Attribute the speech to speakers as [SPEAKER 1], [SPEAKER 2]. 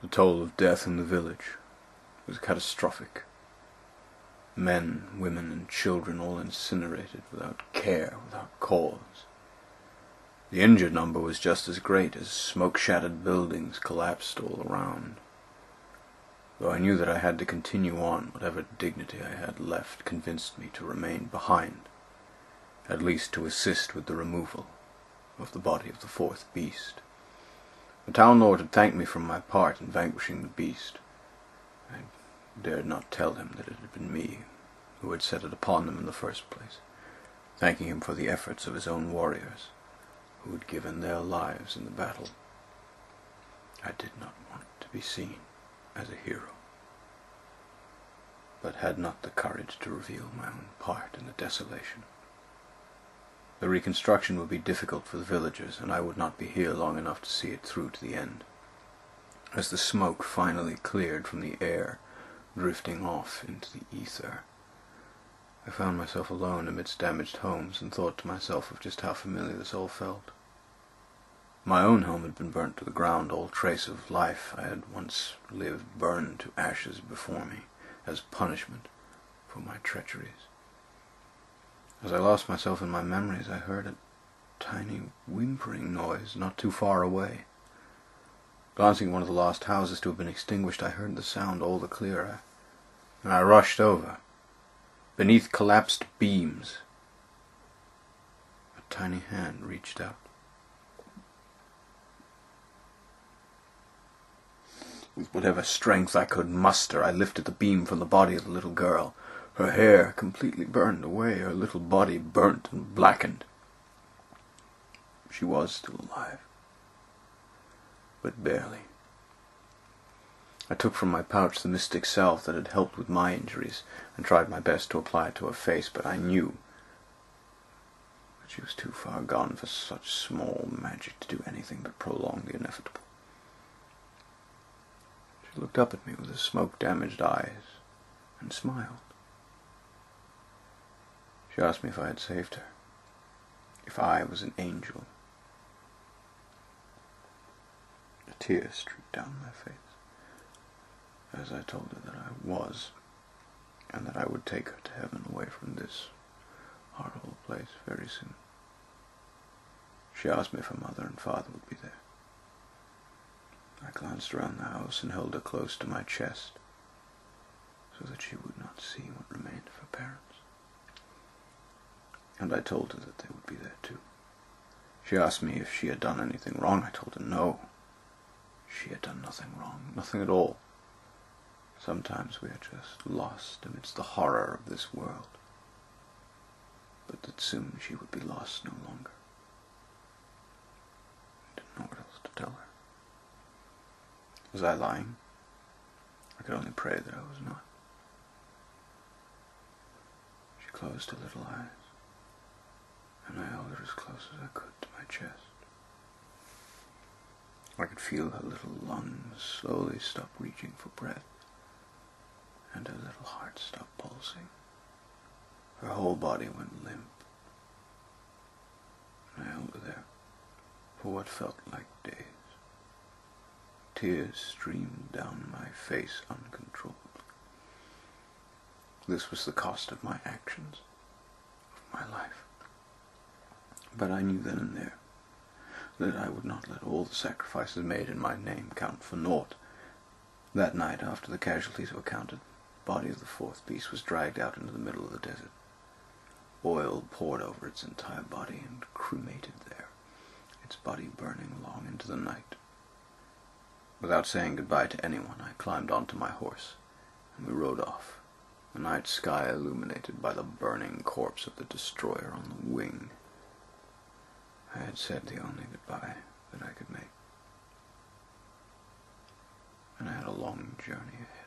[SPEAKER 1] The toll of death in the village was catastrophic. Men, women, and children all incinerated without care, without cause. The injured number was just as great as smoke-shattered buildings collapsed all around. Though I knew that I had to continue on, whatever dignity I had left convinced me to remain behind, at least to assist with the removal of the body of the fourth beast. The town lord had thanked me for my part in vanquishing the beast. I dared not tell him that it had been me who had set it upon them in the first place, thanking him for the efforts of his own warriors, who had given their lives in the battle. I did not want to be seen as a hero, but had not the courage to reveal my own part in the desolation. The reconstruction would be difficult for the villagers, and I would not be here long enough to see it through to the end. As the smoke finally cleared from the air, drifting off into the ether, I found myself alone amidst damaged homes and thought to myself of just how familiar this all felt. My own home had been burnt to the ground, all trace of life I had once lived burned to ashes before me, as punishment for my treacheries. As I lost myself in my memories, I heard a tiny whimpering noise not too far away. Glancing at one of the lost houses to have been extinguished, I heard the sound all the clearer, and I rushed over. Beneath collapsed beams, a tiny hand reached out. With whatever strength I could muster, I lifted the beam from the body of the little girl. Her hair completely burned away, her little body burnt and blackened. She was still alive, but barely. I took from my pouch the mystic salve that had helped with my injuries, and tried my best to apply it to her face, but I knew that she was too far gone for such small magic to do anything but prolong the inevitable. She looked up at me with her smoke-damaged eyes and smiled. She asked me if I had saved her, if I was an angel. A tear streaked down my face as I told her that I was, and that I would take her to heaven away from this horrible place very soon. She asked me if her mother and father would be there. I glanced around the house and held her close to my chest, so that she would not see what remained of her parents. And I told her that they would be there too. She asked me if she had done anything wrong. I told her no. She had done nothing wrong, nothing at all. Sometimes we are just lost amidst the horror of this world, but that soon she would be lost no longer. I didn't know what else to tell her. Was I lying? I could only pray that I was not. She closed her little eyes, and I held her as close as I could to my chest. I could feel her little lungs slowly stop reaching for breath, and her little heart stop pulsing. Her whole body went limp, and I held her there for what felt like days. Tears streamed down my face uncontrollably. This was the cost of my actions, of my life. But I knew then and there that I would not let all the sacrifices made in my name count for naught. That night, after the casualties were counted, the body of the fourth beast was dragged out into the middle of the desert. Oil poured over its entire body and cremated there, its body burning long into the night. Without saying goodbye to anyone, I climbed onto my horse, and we rode off, the night sky illuminated by the burning corpse of the destroyer on the wing. I had said the only goodbye that I could make, and I had a long journey ahead.